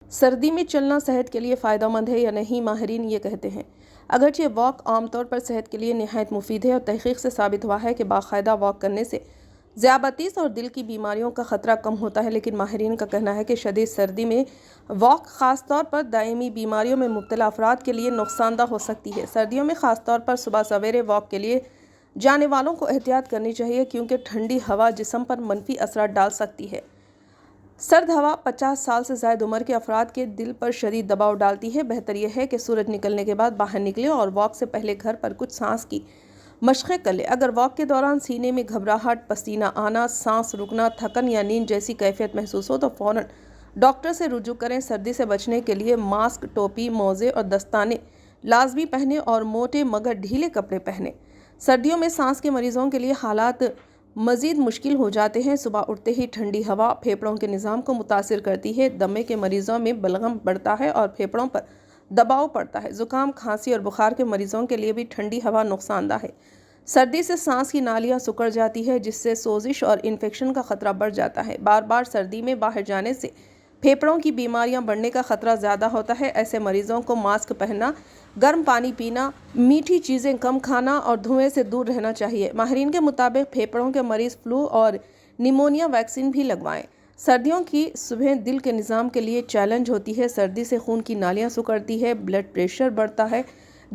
سردی میں چلنا صحت کے لیے فائدہ مند ہے یا نہیں؟ ماہرین یہ کہتے ہیں اگرچہ واک عام طور پر صحت کے لیے نہایت مفید ہے اور تحقیق سے ثابت ہوا ہے کہ باقاعدہ واک کرنے سے ذیابیطس اور دل کی بیماریوں کا خطرہ کم ہوتا ہے، لیکن ماہرین کا کہنا ہے کہ شدید سردی میں واک خاص طور پر دائمی بیماریوں میں مبتلا افراد کے لیے نقصان دہ ہو سکتی ہے۔ سردیوں میں خاص طور پر صبح سویرے واک کے لیے جانے والوں کو احتیاط کرنی چاہیے کیونکہ ٹھنڈی ہوا جسم پر منفی اثرات ڈال سکتی ہے۔ سرد ہوا 50 سال سے زائد عمر کے افراد کے دل پر شدید دباؤ ڈالتی ہے۔ بہتر یہ ہے کہ سورج نکلنے کے بعد باہر نکلیں اور واک سے پہلے گھر پر کچھ سانس کی مشقیں کر لیں۔ اگر واک کے دوران سینے میں گھبراہٹ، پسینہ آنا، سانس رکنا، تھکن یا نیند جیسی کیفیت محسوس ہو تو فوراً ڈاکٹر سے رجوع کریں۔ سردی سے بچنے کے لیے ماسک، ٹوپی، موزے اور دستانے لازمی پہنیں اور موٹے مگر ڈھیلے کپڑے پہنیں۔ سردیوں میں سانس کے مریضوں کے لیے حالات مزید مشکل ہو جاتے ہیں۔ صبح اٹھتے ہی ٹھنڈی ہوا پھیپھڑوں کے نظام کو متاثر کرتی ہے، دمے کے مریضوں میں بلغم بڑھتا ہے اور پھیپھڑوں پر دباؤ پڑتا ہے۔ زکام، کھانسی اور بخار کے مریضوں کے لیے بھی ٹھنڈی ہوا نقصان دہ ہے۔ سردی سے سانس کی نالیاں سکڑ جاتی ہے جس سے سوزش اور انفیکشن کا خطرہ بڑھ جاتا ہے۔ بار بار سردی میں باہر جانے سے پھیپھڑوں کی بیماریاں بڑھنے کا خطرہ زیادہ ہوتا ہے۔ ایسے مریضوں کو ماسک پہننا، گرم پانی پینا، میٹھی چیزیں کم کھانا اور دھویں سے دور رہنا چاہیے۔ ماہرین کے مطابق پھیپھڑوں کے مریض فلو اور نیمونیا ویکسین بھی لگوائیں۔ سردیوں کی صبح دل کے نظام کے لیے چیلنج ہوتی ہے۔ سردی سے خون کی نالیاں سکڑتی ہے، بلڈ پریشر بڑھتا ہے،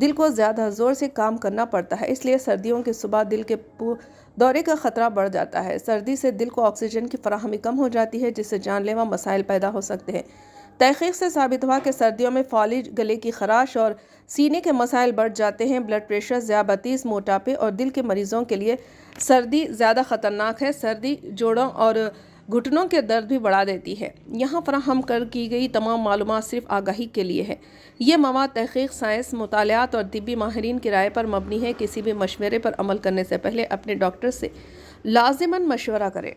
دل کو زیادہ زور سے کام کرنا پڑتا ہے، اس لیے سردیوں کی صبح دل کے دورے کا خطرہ بڑھ جاتا ہے۔ سردی سے دل کو آکسیجن کی فراہمی کم ہو جاتی ہے جس سے جان لیوا مسائل پیدا ہو سکتے ہیں۔ تحقیق سے ثابت ہوا کہ سردیوں میں فالج، گلے کی خراش اور سینے کے مسائل بڑھ جاتے ہیں۔ بلڈ پریشر، ذیابیطس، موٹاپے اور دل کے مریضوں کے لیے سردی زیادہ خطرناک ہے۔ سردی جوڑوں اور گھٹنوں کے درد بھی بڑھا دیتی ہے۔ یہاں فراہم کی گئی تمام معلومات صرف آگاہی کے لیے ہے۔ یہ مواد تحقیق، سائنس، مطالعات اور طبی ماہرین کی رائے پر مبنی ہے۔ کسی بھی مشورے پر عمل کرنے سے پہلے اپنے ڈاکٹر سے لازماً مشورہ کریں۔